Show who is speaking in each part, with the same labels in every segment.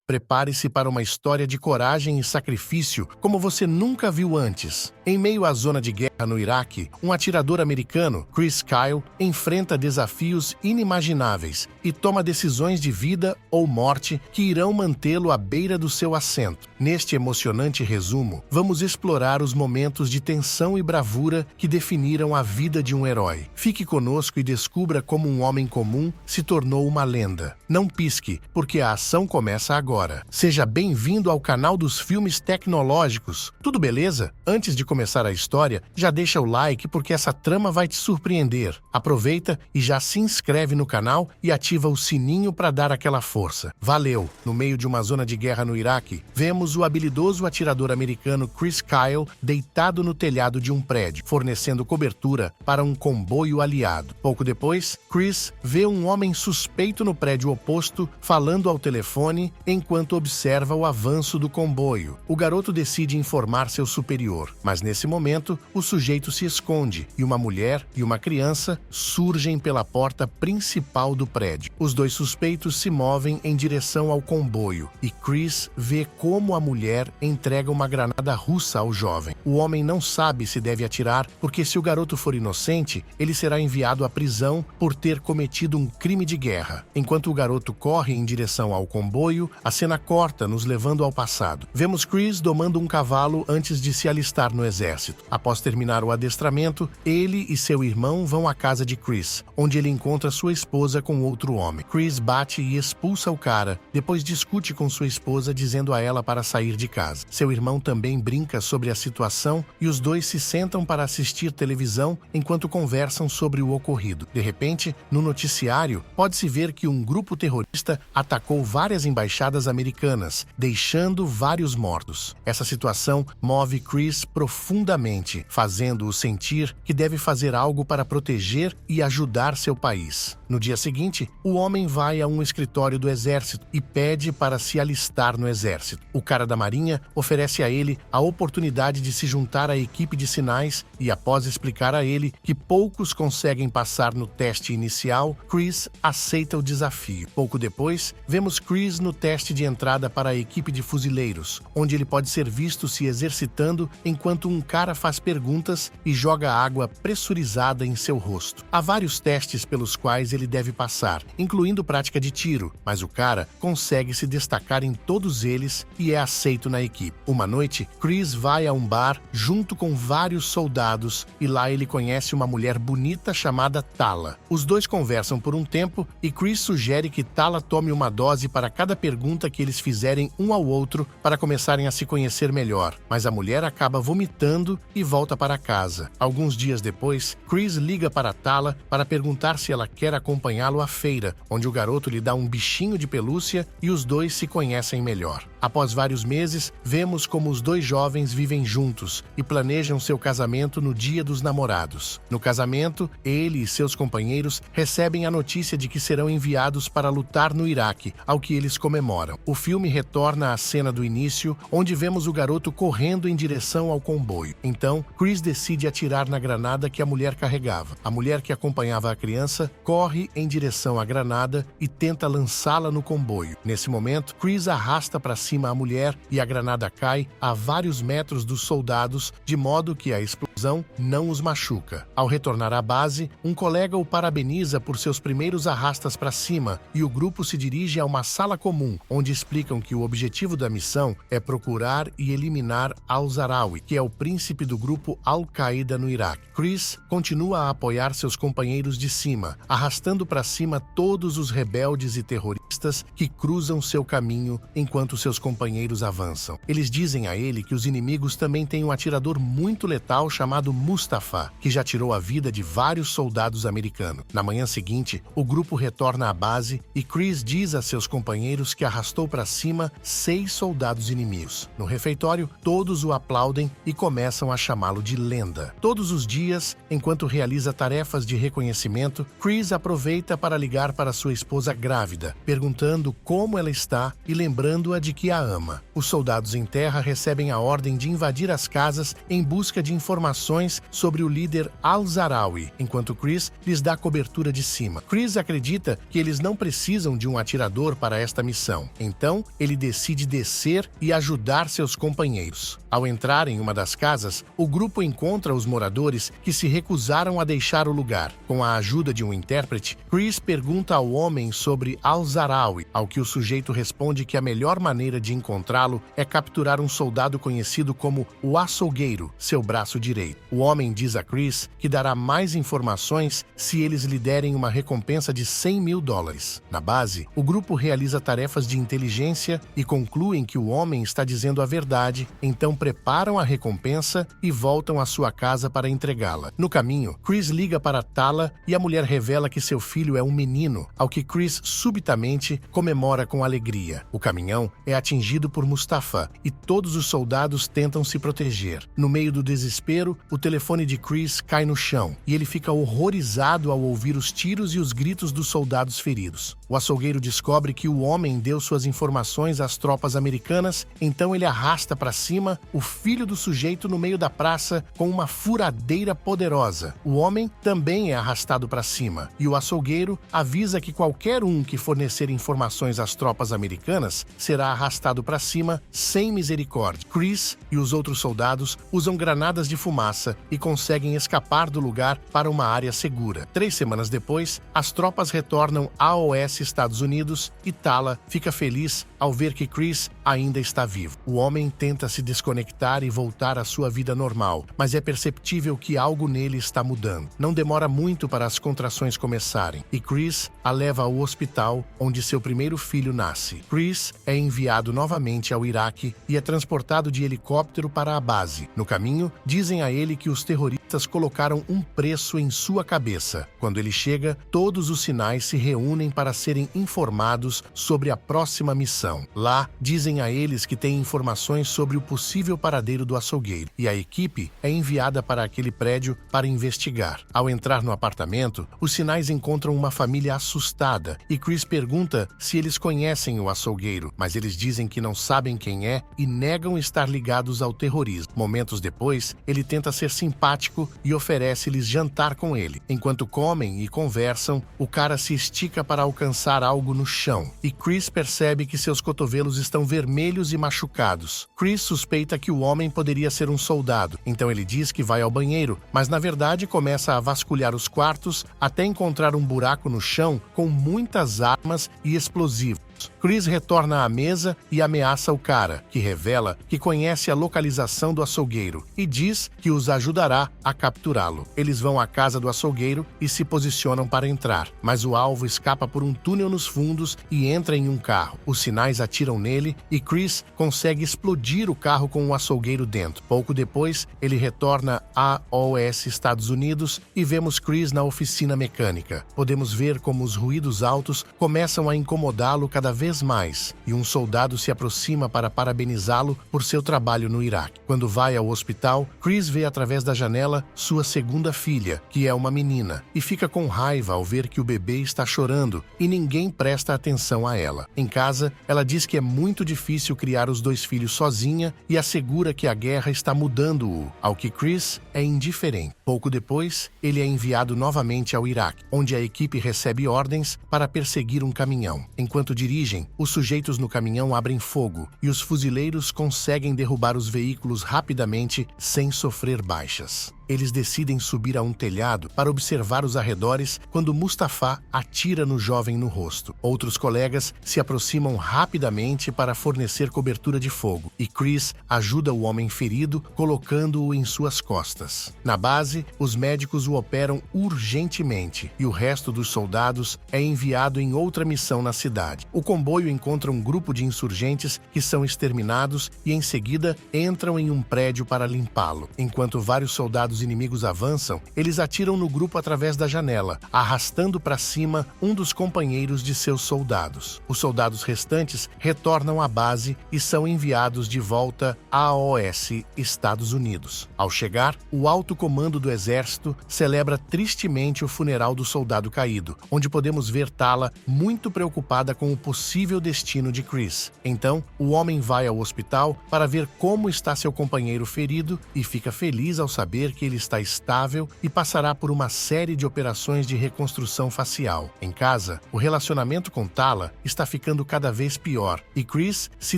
Speaker 1: Prepare-se para uma história de coragem e sacrifício como você nunca viu antes. Em meio à zona de guerra no Iraque, um atirador americano, Chris Kyle, enfrenta desafios inimagináveis e toma decisões de vida ou morte que irão mantê-lo à beira do seu assento. Neste emocionante resumo, vamos explorar os momentos de tensão e bravura que definiram a vida de um herói. Fique conosco e descubra como um homem comum se tornou uma lenda. Não pisque, porque a ação começa agora. Seja bem-vindo ao canal dos Filmes Tecnológicos. Tudo beleza? Antes de começar a história, já deixa o like porque essa trama vai te surpreender. Aproveita e já se inscreve no canal e ativa o sininho para dar aquela força. Valeu! No meio de uma zona de guerra no Iraque, vemos o habilidoso atirador americano Chris Kyle deitado no telhado de um prédio, fornecendo cobertura para um comboio aliado. Pouco depois, Chris vê um homem suspeito no prédio oposto falando ao telefone enquanto observa o avanço do comboio. O garoto decide informar seu superior, mas nesse momento, o sujeito se esconde e uma mulher e uma criança surgem pela porta principal do prédio. Os dois suspeitos se movem em direção ao comboio e Chris vê como a mulher entrega uma granada russa ao jovem. O homem não sabe se deve atirar porque se o garoto for inocente, ele será enviado à prisão por ter cometido um crime de guerra. Enquanto o garoto corre em direção ao comboio, a cena corta, nos levando ao passado. Vemos Chris domando um cavalo antes de se alistar no exército. Após terminar o adestramento, ele e seu irmão vão à casa de Chris, onde ele encontra sua esposa com outro homem. Chris bate e expulsa o cara, depois discute com sua esposa dizendo a ela para sair de casa. Seu irmão também brinca sobre a situação e os dois se sentam para assistir televisão enquanto conversam sobre o ocorrido. De repente, no noticiário, pode-se ver que um grupo terrorista atacou várias embaixadas americanas, deixando vários mortos. Essa situação move Chris profundamente, fazendo-o sentir que deve fazer algo para proteger e ajudar seu país. No dia seguinte, o homem vai a um escritório do exército e pede para se alistar no exército. O cara da marinha oferece a ele a oportunidade de se juntar à equipe de sinais e, após explicar a ele que poucos conseguem passar no teste inicial, Chris aceita o desafio. Pouco depois, vemos Chris no teste de entrada para a equipe de fuzileiros, onde ele pode ser visto se exercitando enquanto um cara faz perguntas e joga água pressurizada em seu rosto. Há vários testes pelos quais ele deve passar, incluindo prática de tiro, mas o cara consegue se destacar em todos eles e é aceito na equipe. Uma noite, Chris vai a um bar junto com vários soldados e lá ele conhece uma mulher bonita chamada Tala. Os dois conversam por um tempo e Chris sugere que Tala tome uma dose para cada pergunta que eles fizerem um ao outro para começarem a se conhecer melhor, mas a mulher acaba vomitando e volta para casa. Alguns dias depois, Chris liga para Tala para perguntar se ela quer acompanhá-lo à feira, onde o garoto lhe dá um bichinho de pelúcia e os dois se conhecem melhor. Após vários meses, vemos como os dois jovens vivem juntos e planejam seu casamento no Dia dos Namorados. No casamento, ele e seus companheiros recebem a notícia de que serão enviados para lutar no Iraque, ao que eles comemoram. O filme retorna à cena do início, onde vemos o garoto correndo em direção ao comboio. Então, Chris decide atirar na granada que a mulher carregava. A mulher que acompanhava a criança corre em direção à granada e tenta lançá-la no comboio. Nesse momento, Chris arrasta para cima a mulher e a granada cai a vários metros dos soldados, de modo que a explosão não os machuca. Ao retornar à base, um colega o parabeniza por seus primeiros arrastas para cima e o grupo se dirige a uma sala comum, onde explicam que o objetivo da missão é procurar e eliminar Al-Zarawi, que é o príncipe do grupo Al-Qaeda no Iraque. Chris continua a apoiar seus companheiros de cima, arrastando para cima todos os rebeldes e terroristas que cruzam seu caminho enquanto seus companheiros avançam. Eles dizem a ele que os inimigos também têm um atirador muito letal chamado Mustafa, que já tirou a vida de vários soldados americanos. Na manhã seguinte, o grupo retorna à base e Chris diz a seus companheiros que arrastou para cima 6 soldados inimigos. No refeitório, todos o aplaudem e começam a chamá-lo de lenda. Todos os dias, enquanto realiza tarefas de reconhecimento, Chris aproveita para ligar para sua esposa grávida, perguntando como ela está e lembrando-a de que a ama. Os soldados em terra recebem a ordem de invadir as casas em busca de informações sobre o líder Al-Zarawi, enquanto Chris lhes dá cobertura de cima. Chris acredita que eles não precisam de um atirador para esta missão. Então, ele decide descer e ajudar seus companheiros. Ao entrar em uma das casas, o grupo encontra os moradores que se recusaram a deixar o lugar. Com a ajuda de um intérprete, Chris pergunta ao homem sobre Al-Zarawi, ao que o sujeito responde que a melhor maneira de encontrá-lo é capturar um soldado conhecido como o Açougueiro, seu braço direito. O homem diz a Chris que dará mais informações se eles lhe derem uma recompensa de $100.000. Na base, o grupo realiza tarefas de inteligência e concluem que o homem está dizendo a verdade, então preparam a recompensa e voltam à sua casa para entregá-la. No caminho, Chris liga para Tala e a mulher revela que seu filho é um menino, ao que Chris subitamente comemora com alegria. O caminhão é atingido por Mustafa e todos os soldados tentam se proteger. No meio do desespero, o telefone de Chris cai no chão e ele fica horrorizado ao ouvir os tiros e os gritos dos soldados feridos. O açougueiro descobre que o homem deu suas informações às tropas americanas, então ele arrasta para cima o filho do sujeito no meio da praça com uma furadeira poderosa. O homem também é arrastado para cima e o açougueiro avisa que qualquer um que fornecer informações às tropas americanas será arrastado para cima sem misericórdia. Chris e os outros soldados usam granadas de fumaça e conseguem escapar do lugar para uma área segura. 3 semanas depois, as tropas retornam a AOS Estados Unidos e Tala fica feliz ao ver que Chris ainda está vivo. O homem tenta se desconectar e voltar à sua vida normal, mas é perceptível que algo nele está mudando. Não demora muito para as contrações começarem e Chris a leva ao hospital onde seu primeiro filho nasce. Chris é enviado novamente ao Iraque e é transportado de helicóptero para a base. No caminho, dizem a ele que os terroristas colocaram um preço em sua cabeça. Quando ele chega, todos os sinais se reúnem para serem informados sobre a próxima missão. Lá, dizem a eles que têm informações sobre o possível paradeiro do açougueiro e a equipe é enviada para aquele prédio para investigar. Ao entrar no apartamento, os sinais encontram uma família assustada e Chris pergunta se eles conhecem o açougueiro, mas eles dizem que não sabem quem é e negam estar ligados ao terrorismo. Momentos depois, ele tenta ser simpático e oferece-lhes jantar com ele. Enquanto comem e conversam, o cara se estica para alcançar algo no chão e Chris percebe que seus cotovelos estão vermelhos e machucados. Chris suspeita que o homem poderia ser um soldado, então ele diz que vai ao banheiro, mas na verdade começa a vasculhar os quartos até encontrar um buraco no chão com muitas armas e explosivos. Chris retorna à mesa e ameaça o cara, que revela que conhece a localização do açougueiro e diz que os ajudará a capturá-lo. Eles vão à casa do açougueiro e se posicionam para entrar, mas o alvo escapa por um túnel nos fundos e entra em um carro. Os sinais atiram nele e Chris consegue explodir o carro com o açougueiro dentro. Pouco depois, ele retorna à AOS Estados Unidos e vemos Chris na oficina mecânica. Podemos ver como os ruídos altos começam a incomodá-lo cada vez mais, e um soldado se aproxima para parabenizá-lo por seu trabalho no Iraque. Quando vai ao hospital, Chris vê através da janela sua segunda filha, que é uma menina, e fica com raiva ao ver que o bebê está chorando e ninguém presta atenção a ela. Em casa, ela diz que é muito difícil criar os 2 filhos sozinha e assegura que a guerra está mudando-o, ao que Chris é indiferente. Pouco depois, ele é enviado novamente ao Iraque, onde a equipe recebe ordens para perseguir um caminhão. Enquanto dirigem, os sujeitos no caminhão abrem fogo e os fuzileiros conseguem derrubar os veículos rapidamente sem sofrer baixas. Eles decidem subir a um telhado para observar os arredores quando Mustafa atira no jovem no rosto. Outros colegas se aproximam rapidamente para fornecer cobertura de fogo e Chris ajuda o homem ferido colocando-o em suas costas. Na base, os médicos o operam urgentemente e o resto dos soldados é enviado em outra missão na cidade. O comboio encontra um grupo de insurgentes que são exterminados e em seguida entram em um prédio para limpá-lo. Enquanto vários soldados inimigos avançam, eles atiram no grupo através da janela, arrastando para cima um dos companheiros de seus soldados. Os soldados restantes retornam à base e são enviados de volta à AOS Estados Unidos. Ao chegar, o alto comando do exército celebra tristemente o funeral do soldado caído, onde podemos ver Tala muito preocupada com o possível destino de Chris. Então, o homem vai ao hospital para ver como está seu companheiro ferido e fica feliz ao saber que que ele está estável e passará por uma série de operações de reconstrução facial. Em casa, o relacionamento com Tala está ficando cada vez pior e Chris se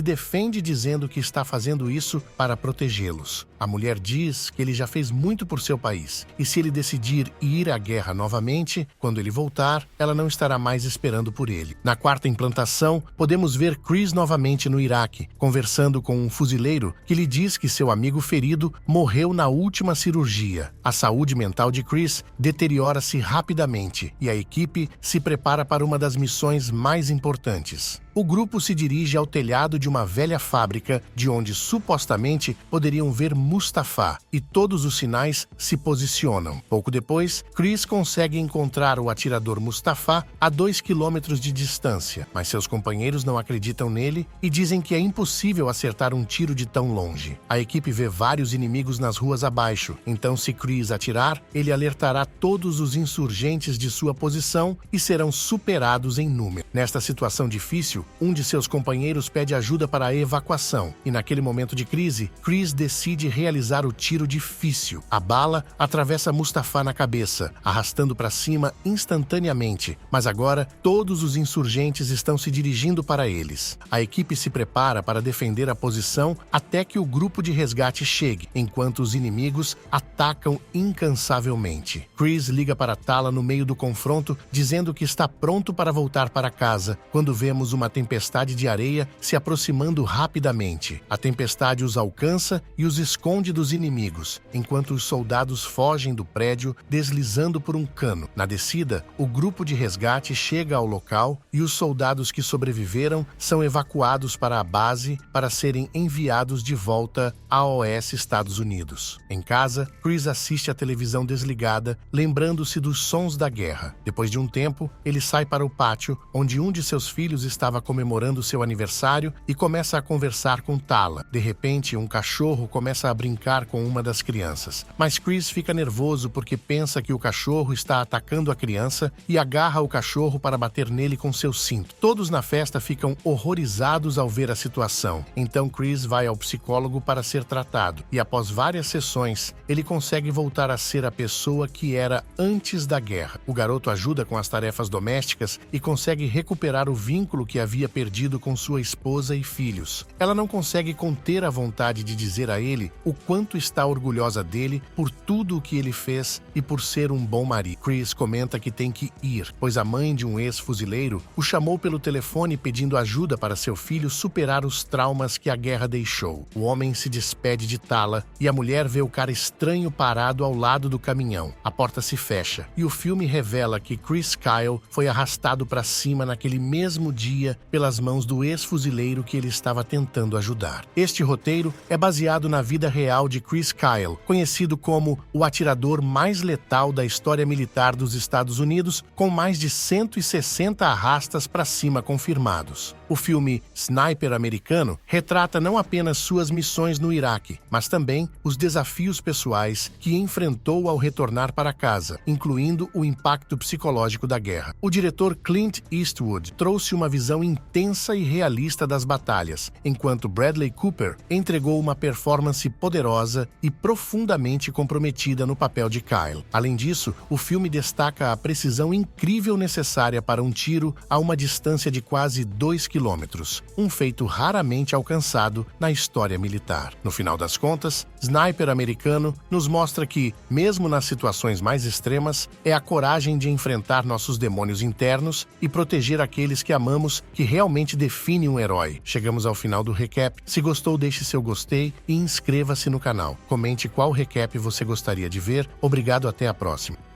Speaker 1: defende dizendo que está fazendo isso para protegê-los. A mulher diz que ele já fez muito por seu país e se ele decidir ir à guerra novamente, quando ele voltar, ela não estará mais esperando por ele. Na quarta implantação, podemos ver Chris novamente no Iraque, conversando com um fuzileiro que lhe diz que seu amigo ferido morreu na última cirurgia. A saúde mental de Chris deteriora-se rapidamente e a equipe se prepara para uma das missões mais importantes. O grupo se dirige ao telhado de uma velha fábrica, de onde supostamente poderiam ver Mustafa, e todos os sinais se posicionam. Pouco depois, Chris consegue encontrar o atirador Mustafa a 2 quilômetros de distância, mas seus companheiros não acreditam nele e dizem que é impossível acertar um tiro de tão longe. A equipe vê vários inimigos nas ruas abaixo, então se Chris atirar, ele alertará todos os insurgentes de sua posição e serão superados em número. Nesta situação difícil, um de seus companheiros pede ajuda para a evacuação, e naquele momento de crise, Chris decide realizar o tiro difícil. A bala atravessa Mustafa na cabeça, arrastando para cima instantaneamente, mas agora todos os insurgentes estão se dirigindo para eles. A equipe se prepara para defender a posição até que o grupo de resgate chegue, enquanto os inimigos atacam incansavelmente. Chris liga para Tala no meio do confronto, dizendo que está pronto para voltar para casa, quando vemos uma tempestade de areia se aproximando rapidamente. A tempestade os alcança e os esconde dos inimigos, enquanto os soldados fogem do prédio deslizando por um cano. Na descida, o grupo de resgate chega ao local e os soldados que sobreviveram são evacuados para a base para serem enviados de volta à OS Estados Unidos. Em casa, Chris assiste a televisão desligada, lembrando-se dos sons da guerra. Depois de um tempo, ele sai para o pátio, onde um de seus filhos estava comemorando seu aniversário e começa a conversar com Tala. De repente, um cachorro começa a brincar com uma das crianças, mas Chris fica nervoso porque pensa que o cachorro está atacando a criança e agarra o cachorro para bater nele com seu cinto. Todos na festa ficam horrorizados ao ver a situação. Então Chris vai ao psicólogo para ser tratado e após várias sessões, ele consegue voltar a ser a pessoa que era antes da guerra. O garoto ajuda com as tarefas domésticas e consegue recuperar o vínculo que havia perdido com sua esposa e filhos. Ela não consegue conter a vontade de dizer a ele o quanto está orgulhosa dele por tudo o que ele fez e por ser um bom marido. Chris comenta que tem que ir, pois a mãe de um ex-fuzileiro o chamou pelo telefone pedindo ajuda para seu filho superar os traumas que a guerra deixou. O homem se despede de Tala e a mulher vê o cara estranho parado ao lado do caminhão. A porta se fecha e o filme revela que Chris Kyle foi arrastado para cima naquele mesmo dia pelas mãos do ex-fuzileiro que ele estava tentando ajudar. Este roteiro é baseado na vida real de Chris Kyle, conhecido como o atirador mais letal da história militar dos Estados Unidos, com mais de 160 arrastas para cima confirmados. O filme Sniper Americano retrata não apenas suas missões no Iraque, mas também os desafios pessoais que enfrentou ao retornar para casa, incluindo o impacto psicológico da guerra. O diretor Clint Eastwood trouxe uma visão intensa e realista das batalhas, enquanto Bradley Cooper entregou uma performance poderosa e profundamente comprometida no papel de Kyle. Além disso, o filme destaca a precisão incrível necessária para um tiro a uma distância de quase 2 quilômetros, um feito raramente alcançado na história militar. No final das contas, Sniper Americano nos mostra que, mesmo nas situações mais extremas, é a coragem de enfrentar nossos demônios internos e proteger aqueles que amamos que realmente define um herói. Chegamos ao final do recap. Se gostou, deixe seu gostei e inscreva-se no canal. Comente qual recap você gostaria de ver. Obrigado, até a próxima.